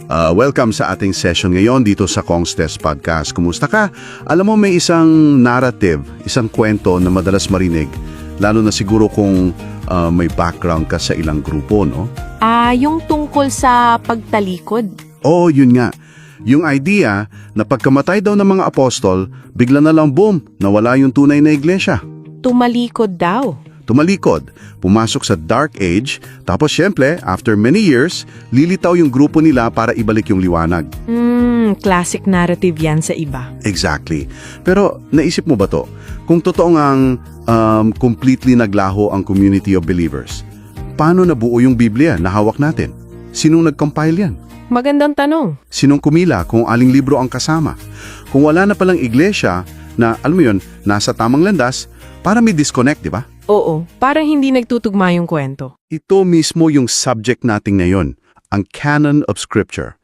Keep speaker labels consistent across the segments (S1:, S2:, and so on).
S1: Welcome sa ating session ngayon dito sa Kong's Test Podcast. Kumusta ka? Alam mo, may isang narrative, isang kwento na madalas marinig, lalo na siguro kung may background ka sa ilang grupo, no?
S2: Yung tungkol sa pagtalikod.
S1: Oo, yun nga. Yung idea na pagkamatay daw ng mga apostol, bigla na lang boom, nawala yung tunay na iglesia.
S2: Tumalikod daw.
S1: Tumalikod, pumasok sa dark age, tapos syempre, after many years, lilitaw yung grupo nila para ibalik yung liwanag.
S2: Classic narrative yan sa iba.
S1: Exactly. Pero naisip mo ba to? Kung totoo ngang completely naglaho ang community of believers, paano nabuo yung Biblia na hawak natin? Sinong nag-compile yan?
S2: Magandang tanong.
S1: Sinong kumila kung aling libro ang kasama? Kung wala na palang iglesia na, alam mo yun, nasa tamang landas, para may disconnect, di ba?
S2: Oo, parang hindi nagtutugma yung kwento.
S1: Ito mismo yung subject natin ngayon, ang canon of scripture.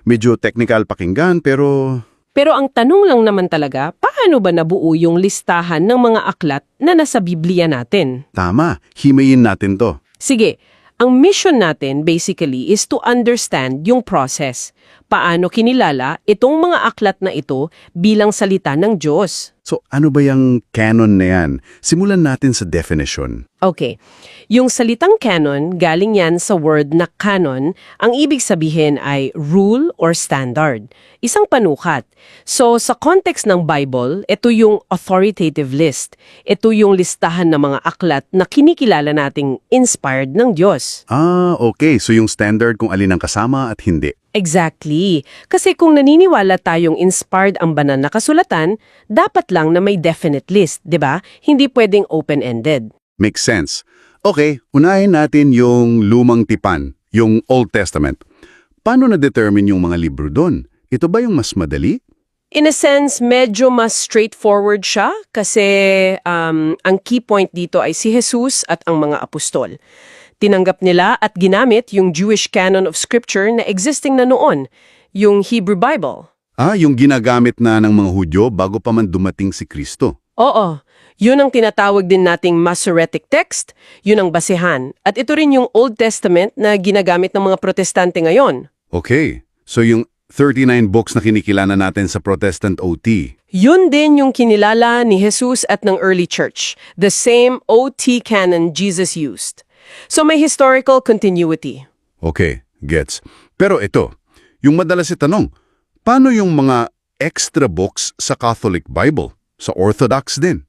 S1: Medyo technical pakinggan pero...
S2: Pero ang tanong lang naman talaga, paano ba nabuo yung listahan ng mga aklat na nasa Biblia natin?
S1: Tama, himayin natin to.
S2: Sige, ang mission natin basically is to understand yung process. Paano kinilala itong mga aklat na ito bilang salita ng Diyos?
S1: So ano ba yung canon na yan? Simulan natin sa definition.
S2: Okay. Yung salitang canon, galing yan sa word na canon, ang ibig sabihin ay rule or standard. Isang panukat. So, sa context ng Bible, ito yung authoritative list. Ito yung listahan ng mga aklat na kinikilala nating inspired ng Diyos.
S1: Okay. So yung standard kung alin ang kasama at hindi.
S2: Exactly. Kasi kung naniniwala tayong inspired ang banal na kasulatan, dapat lang na may definite list, di ba? Hindi pwedeng open-ended.
S1: Makes sense. Okay, unahin natin yung lumang tipan, yung Old Testament. Paano na-determine yung mga libro doon? Ito ba yung mas madali?
S2: In a sense, medyo mas straightforward siya kasi ang key point dito ay si Jesus at ang mga apostol. Tinanggap nila at ginamit yung Jewish canon of scripture na existing na noon, yung Hebrew Bible.
S1: Yung ginagamit na ng mga Hudyo bago pa man dumating si Kristo.
S2: Oo, yun ang tinatawag din nating Masoretic text, yun ang basehan. At ito rin yung Old Testament na ginagamit ng mga protestante ngayon.
S1: Okay, so yung 39 books na kinikilala natin sa Protestant OT.
S2: Yun din yung kinilala ni Jesus at ng early church, the same OT canon Jesus used. So may historical continuity.
S1: Okay, gets. Pero ito, yung madalas itanong, paano yung mga extra books sa Catholic Bible? Sa Orthodox din?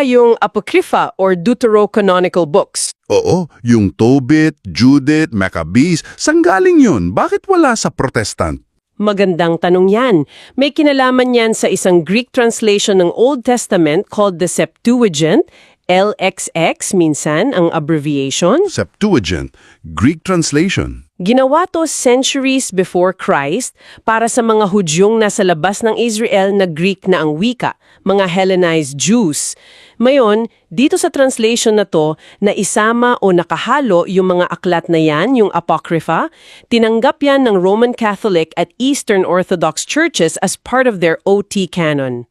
S2: Yung Apocrypha or Deuterocanonical books.
S1: Oo, yung Tobit, Judith, Maccabees, saan galing yun? Bakit wala sa Protestant?
S2: Magandang tanong yan. May kinalaman yan sa isang Greek translation ng Old Testament called the Septuagint, LXX minsan ang abbreviation.
S1: Septuagint, Greek translation.
S2: Ginawa to centuries before Christ para sa mga Hudyong nasa labas ng Israel na Greek na ang wika, mga Hellenized Jews. Ngayon, dito sa translation na to, na isama o nakahalo yung mga aklat na yan, yung Apocrypha, tinanggap yan ng Roman Catholic at Eastern Orthodox churches as part of their OT canon.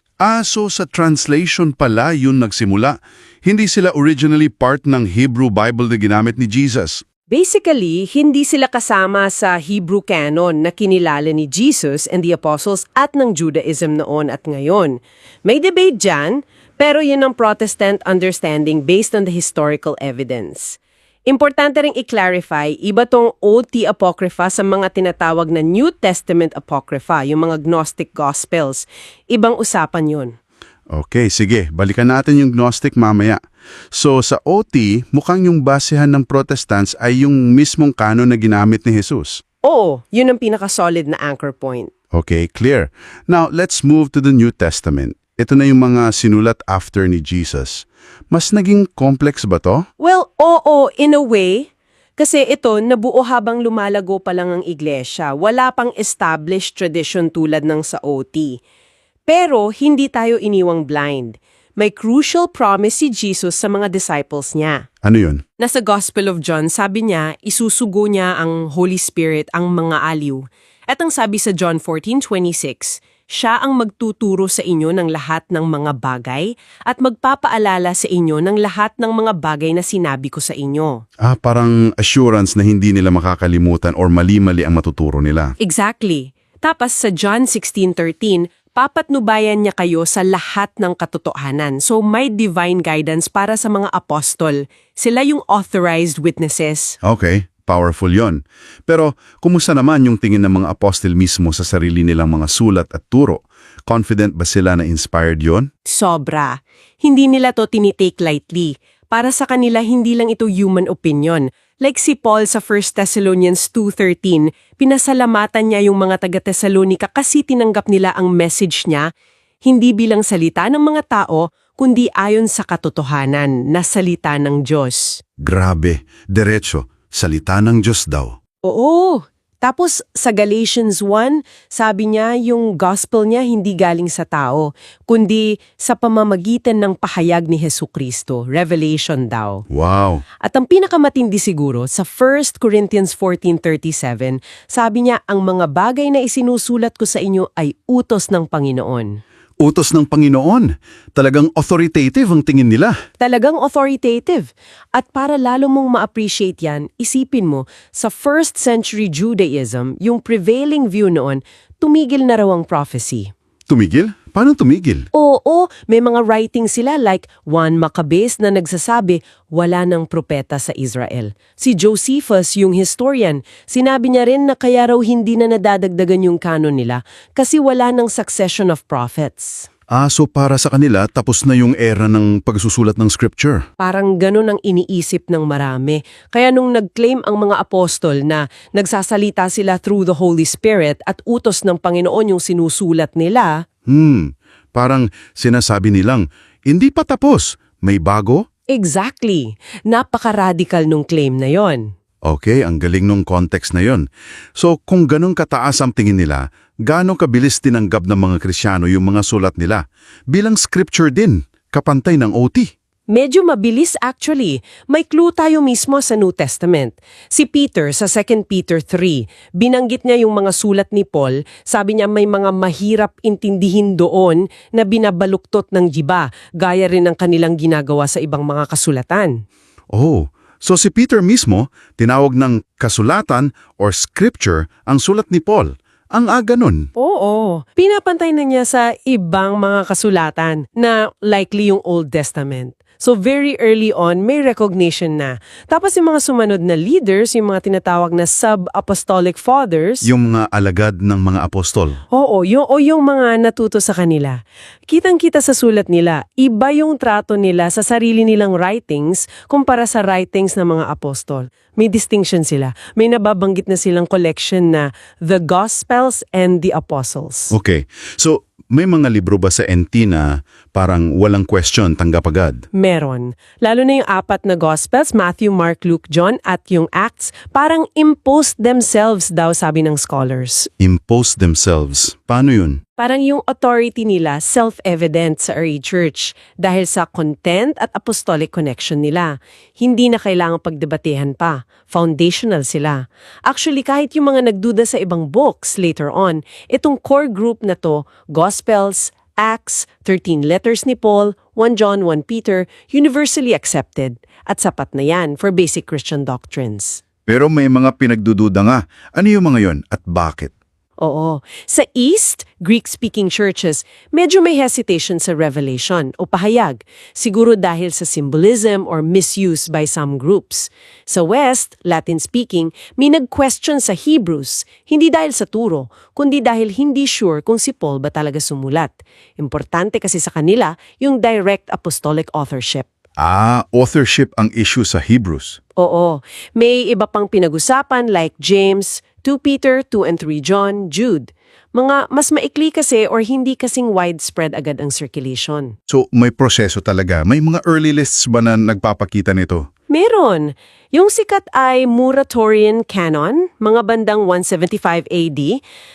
S1: So sa translation pala yun nagsimula. Hindi sila originally part ng Hebrew Bible na ginamit ni Jesus.
S2: Basically, hindi sila kasama sa Hebrew canon na kinilala ni Jesus and the Apostles at ng Judaism noon at ngayon. May debate dyan, pero yun ang Protestant understanding based on the historical evidence. Importante ring i-clarify, iba tong OT Apocrypha sa mga tinatawag na New Testament Apocrypha, yung mga Gnostic Gospels. Ibang usapan yun.
S1: Okay, sige. Balikan natin yung Gnostic mamaya. So sa OT, mukhang yung basehan ng Protestants ay yung mismong canon na ginamit ni Jesus.
S2: Oo, yun ang pinaka-solid na anchor point.
S1: Okay, clear. Now, let's move to the New Testament. Ito na yung mga sinulat after ni Jesus. Mas naging complex ba to?
S2: Well, oo, in a way. Kasi ito, nabuo habang lumalago pa lang ang iglesia. Wala pang established tradition tulad ng sa OT. Pero hindi tayo iniwang blind. May crucial promise si Jesus sa mga disciples niya.
S1: Ano yun?
S2: Nasa Gospel of John, sabi niya, isusugo niya ang Holy Spirit ang mga aliw. At ang sabi sa John 14:26, Siya ang magtuturo sa inyo ng lahat ng mga bagay at magpapaalala sa inyo ng lahat ng mga bagay na sinabi ko sa inyo.
S1: Parang assurance na hindi nila makakalimutan or mali-mali ang matuturo nila.
S2: Exactly. Tapos sa John 16:13, papatnubayan niya kayo sa lahat ng katotohanan. So may divine guidance para sa mga apostol. Sila yung authorized witnesses.
S1: Okay, powerful yon. Pero kumusta naman yung tingin ng mga apostol mismo sa sarili nilang mga sulat at turo? Confident ba sila na inspired yon?
S2: Sobra. Hindi nila to tinitake lightly. Para sa kanila, hindi lang ito human opinion. Like si Paul sa 1 Thessalonians 2:13, pinasalamatan niya yung mga taga-Thessalonica kasi tinanggap nila ang message niya, hindi bilang salita ng mga tao, kundi ayon sa katotohanan na salita ng Diyos.
S1: Grabe, diretso, salita ng Diyos daw.
S2: Oo. Tapos sa Galatians 1, sabi niya yung gospel niya hindi galing sa tao, kundi sa pamamagitan ng pahayag ni Hesukristo, revelation daw.
S1: Wow!
S2: At ang pinakamatindi siguro, sa 1 Corinthians 14:37, sabi niya ang mga bagay na isinusulat ko sa inyo ay utos ng Panginoon.
S1: Utos ng Panginoon. Talagang authoritative ang tingin nila.
S2: Talagang authoritative. At para lalo mong ma-appreciate yan, isipin mo, sa first century Judaism, yung prevailing view noon, tumigil na raw ang prophecy.
S1: Tumigil? Paano tumigil?
S2: Oo, may mga writing sila like 1 Maccabees na nagsasabi, wala ng propeta sa Israel. Si Josephus, yung historian, sinabi niya rin na kaya raw hindi na nadadagdagan yung canon nila kasi wala ng succession of prophets.
S1: So para sa kanila, tapos na yung era ng pagsusulat ng scripture.
S2: Parang ganun ang iniisip ng marami. Kaya nung nag-claim ang mga apostol na nagsasalita sila through the Holy Spirit at utos ng Panginoon yung sinusulat nila,
S1: Parang sinasabi nilang, hindi pa tapos, may bago?
S2: exactly. Napaka-radical nung claim na yon.
S1: Okay, ang galing nung context na yon. So kung ganun kataas ang tingin nila, gaano kabilis tinanggap ng mga Kristyano yung mga sulat nila? Bilang scripture din, kapantay ng OT.
S2: Medyo mabilis actually. May clue tayo mismo sa New Testament. Si Peter sa 2 Peter 3, binanggit niya yung mga sulat ni Paul. Sabi niya may mga mahirap intindihin doon na binabaluktot ng jiba, gaya rin ng kanilang ginagawa sa ibang mga kasulatan.
S1: Oh, so si Peter mismo, tinawag ng kasulatan or scripture ang sulat ni Paul. Ang nun.
S2: Oo. Pinapantay na niya sa ibang mga kasulatan na likely yung Old Testament. So very early on, may recognition na. Tapos yung mga sumunod na leaders, yung mga tinatawag na sub-apostolic fathers,
S1: Yung mga alagad ng mga apostol.
S2: oo, yung mga natuto sa kanila. Kitang-kita sa sulat nila, iba yung trato nila sa sarili nilang writings kumpara sa writings ng mga apostol. May distinction sila. May nababanggit na silang collection na The Gospels and the Apostles.
S1: Okay, so may mga libro ba sa NT na parang walang question, tanggap agad?
S2: Meron. Lalo na yung 4 na Gospels, Matthew, Mark, Luke, John, at yung Acts, parang imposed themselves daw, sabi ng scholars.
S1: Impose themselves. Paano yun?
S2: Parang yung authority nila self-evident sa early church dahil sa content at apostolic connection nila. Hindi na kailangang pagdebatehan pa. Foundational sila. Actually, kahit yung mga nagduda sa ibang books later on, itong core group na to, Gospels, Acts, 13 letters ni Paul, 1 John, 1 Peter, universally accepted. At sapat na yan for basic Christian doctrines.
S1: Pero may mga pinagdududa nga. Ano yung mga yon at bakit?
S2: Oo. Sa East, Greek-speaking churches, medyo may hesitation sa revelation o pahayag, siguro dahil sa symbolism or misuse by some groups. Sa West, Latin-speaking, may nag-question sa Hebrews, hindi dahil sa turo, kundi dahil hindi sure kung si Paul ba talaga sumulat. Importante kasi sa kanila yung direct apostolic authorship.
S1: Authorship ang issue sa Hebrews.
S2: Oo. May iba pang pinag-usapan like James, 2 Peter, 2 and 3 John, Jude. Mga mas maikli kasi or hindi kasing widespread agad ang circulation.
S1: So may proseso talaga. May mga early lists ba na nagpapakita nito?
S2: Meron. Yung sikat ay Muratorian Canon, mga bandang 175 AD.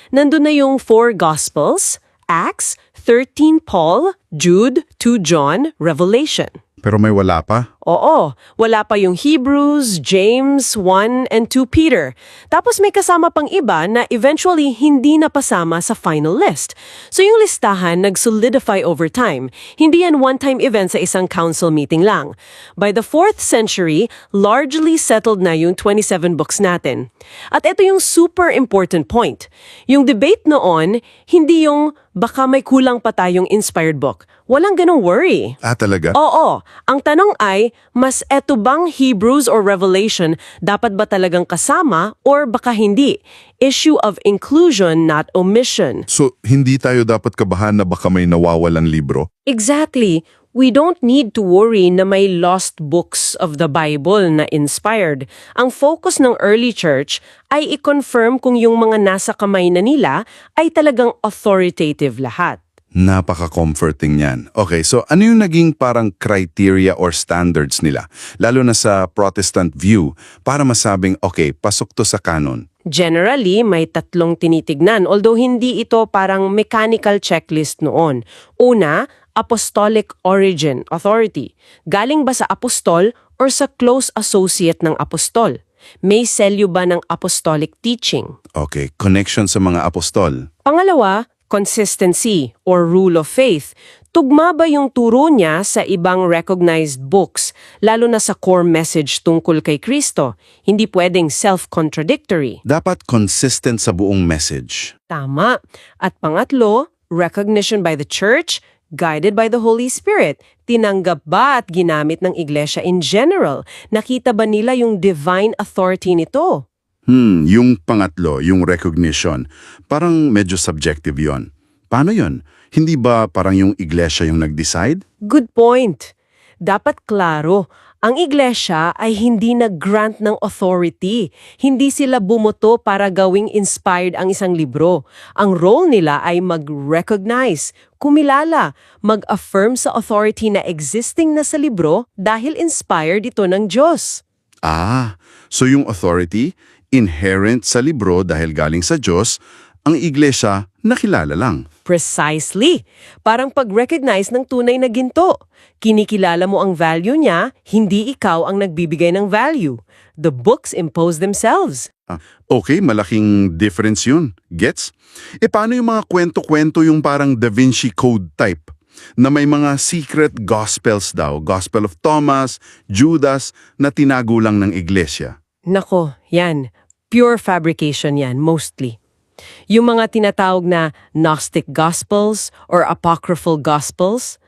S2: Nandun na yung 4 Gospels, Acts, 13 Paul, Jude, 2 John, Revelation.
S1: Pero may wala pa?
S2: Oo, wala pa yung Hebrews, James, 1 and 2 Peter. Tapos may kasama pang iba na eventually hindi napasama sa final list. So yung listahan nag-solidify over time. Hindi yan one-time event sa isang council meeting lang. By the 4th century, largely settled na yung 27 books natin. At ito yung super important point. Yung debate noon, hindi yung baka may kulang pa tayong inspired book. Walang ganong worry.
S1: Ah, talaga?
S2: Oo. Ang tanong ay, mas eto bang Hebrews or Revelation dapat ba talagang kasama or baka hindi? Issue of inclusion, not omission.
S3: So, hindi tayo dapat kabahan na baka may nawawalang libro?
S2: Exactly. We don't need to worry na may lost books of the Bible na inspired. Ang focus ng early church ay i-confirm kung yung mga nasa kamay na nila ay talagang authoritative lahat.
S3: Napaka-comforting niyan. Okay, so ano yung naging parang criteria or standards nila, lalo na sa Protestant view, para masabing, okay, pasok to sa canon?
S2: Generally, may 3 tinitignan, although hindi ito parang mechanical checklist noon. Una, apostolic origin, authority. Galing ba sa apostol or sa close associate ng apostol? May selyo ba ng apostolic teaching?
S3: Okay, connection sa mga apostol.
S2: Pangalawa, consistency or rule of faith. Tugma ba yung turo niya sa ibang recognized books, lalo na sa core message tungkol kay Kristo? Hindi pwedeng self-contradictory.
S3: Dapat consistent sa buong message.
S2: Tama. At pangatlo, recognition by the church, guided by the Holy Spirit. Tinanggap ba at ginamit ng iglesia in general? Nakita ba nila yung divine authority nito?
S1: Yung pangatlo, yung recognition, parang medyo subjective yon. Paano yon? Hindi ba parang yung iglesia yung nag-decide?
S2: Good point. Dapat klaro, ang iglesia ay hindi nag-grant ng authority. Hindi sila bumoto para gawing inspired ang isang libro. Ang role nila ay mag-recognize, kumilala, mag-affirm sa authority na existing na sa libro dahil inspired ito ng Diyos.
S1: Ah, so yung authority, inherent sa libro dahil galing sa Diyos, ang iglesia nakilala lang.
S2: Precisely. Parang pag-recognize ng tunay na ginto. Kinikilala mo ang value niya, hindi ikaw ang nagbibigay ng value. The books impose themselves.
S1: Okay, malaking difference yun. Gets? E paano yung mga kwento-kwento yung parang Da Vinci Code type? Na may mga secret gospels daw, Gospel of Thomas, Judas, na tinago lang ng iglesia.
S2: Nako, yan. Pure fabrication yan, mostly. Yung mga tinatawag na Gnostic Gospels or Apocryphal Gospels,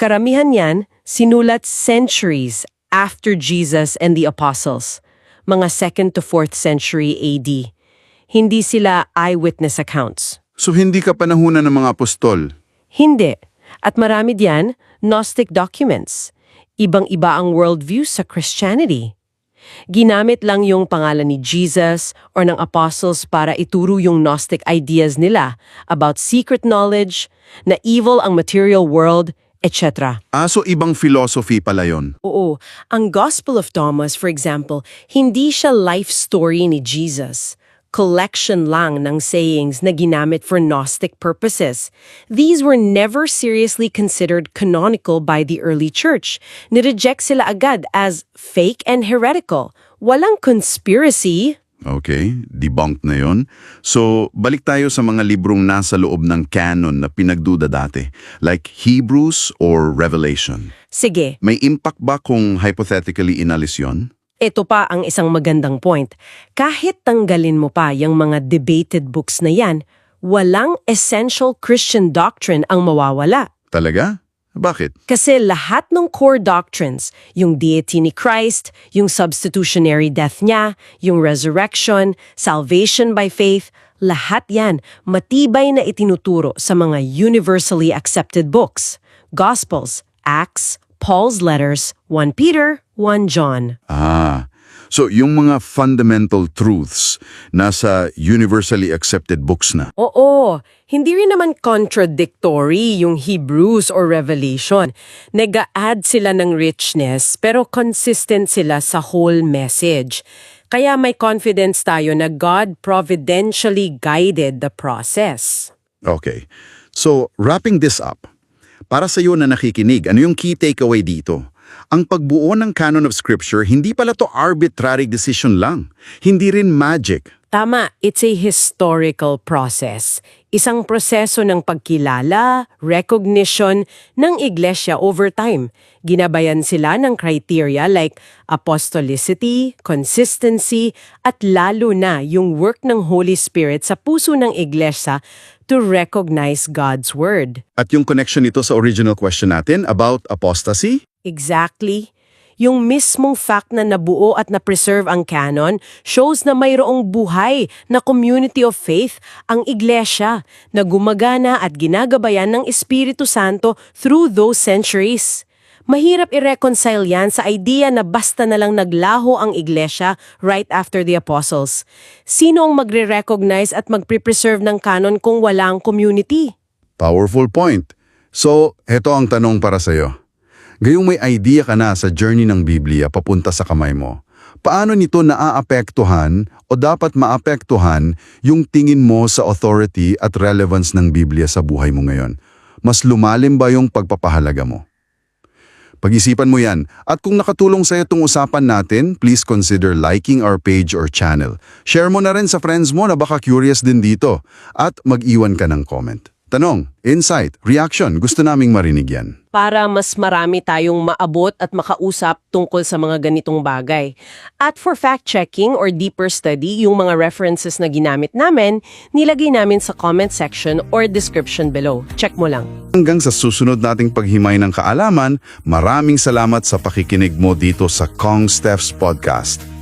S2: karamihan yan sinulat centuries after Jesus and the Apostles, mga 2nd to 4th century AD. Hindi sila eyewitness accounts.
S1: So hindi ka panahunan ng mga apostol?
S2: Hindi. At marami diyan, Gnostic documents. Ibang-iba ang worldview sa Christianity. Ginamit lang yung pangalan ni Jesus or ng apostles para ituro yung Gnostic ideas nila about secret knowledge, na evil ang material world, etc.
S1: Ah, so ibang philosophy pala yon.
S2: Oo, ang Gospel of Thomas, for example, hindi siya life story ni Jesus. Collection lang ng sayings na ginamit for Gnostic purposes. These were never seriously considered canonical by the early church. Nireject sila agad as fake and heretical. Walang conspiracy.
S1: Okay, debunked na yon. So, balik tayo sa mga librong nasa loob ng canon na pinagduda dati, like Hebrews or Revelation.
S2: Sige,
S1: May impact ba kung hypothetically inalis yon?
S2: ito pa ang isang magandang point. Kahit tanggalin mo pa yung mga debated books na yan, walang essential Christian doctrine ang mawawala.
S1: Talaga? Bakit?
S2: Kasi lahat ng core doctrines, yung deity ni Christ, yung substitutionary death niya, yung resurrection, salvation by faith, lahat yan matibay na itinuturo sa mga universally accepted books. Gospels, Acts, Paul's letters, 1 Peter, 1 John.
S1: Ah, so yung mga fundamental truths nasa universally accepted books na.
S2: Oo, hindi rin naman contradictory yung Hebrews or Revelation. Nega-add sila ng richness pero consistent sila sa whole message. Kaya may confidence tayo na God providentially guided the process.
S1: Okay. So, wrapping this up, para sa iyo na nakikinig, ano yung key takeaway dito? ang pagbuo ng canon of scripture, hindi pala to arbitrary decision lang. Hindi rin magic.
S2: Tama, it's a historical process. Isang proseso ng pagkilala, recognition ng iglesia over time. Ginabayan sila ng criteria like apostolicity, consistency, at lalo na yung work ng Holy Spirit sa puso ng iglesia to recognize God's Word.
S1: At yung connection nito sa original question natin about apostasy?
S2: Exactly. Yung mismong fact na nabuo at na-preserve ang canon shows na mayroong buhay na community of faith ang iglesia na gumagana at ginagabayan ng Espiritu Santo through those centuries. Mahirap i-reconcile yan sa idea na basta na lang naglaho ang iglesia right after the apostles. Sino ang magre-recognize at magpre-preserve ng canon kung wala ang community?
S1: Powerful point. So, heto ang tanong para sa'yo. Gayong may idea ka na sa journey ng Biblia papunta sa kamay mo, paano nito naaapektuhan o dapat maapektuhan yung tingin mo sa authority at relevance ng Biblia sa buhay mo ngayon? Mas lumalim ba yung pagpapahalaga mo? Pag-isipan mo yan. At kung nakatulong sa'yo itong usapan natin, please consider liking our page or channel. Share mo na rin sa friends mo na baka curious din dito. At mag-iwan ka ng comment. Tanong, insight, reaction, gusto naming marinig yan.
S2: Para mas marami tayong maabot at makausap tungkol sa mga ganitong bagay. At for fact-checking or deeper study, yung mga references na ginamit namin, nilagay namin sa comment section or description below. Check mo lang.
S1: Hanggang sa susunod nating paghimay ng kaalaman, maraming salamat sa pakikinig mo dito sa Kong Steph's Podcast.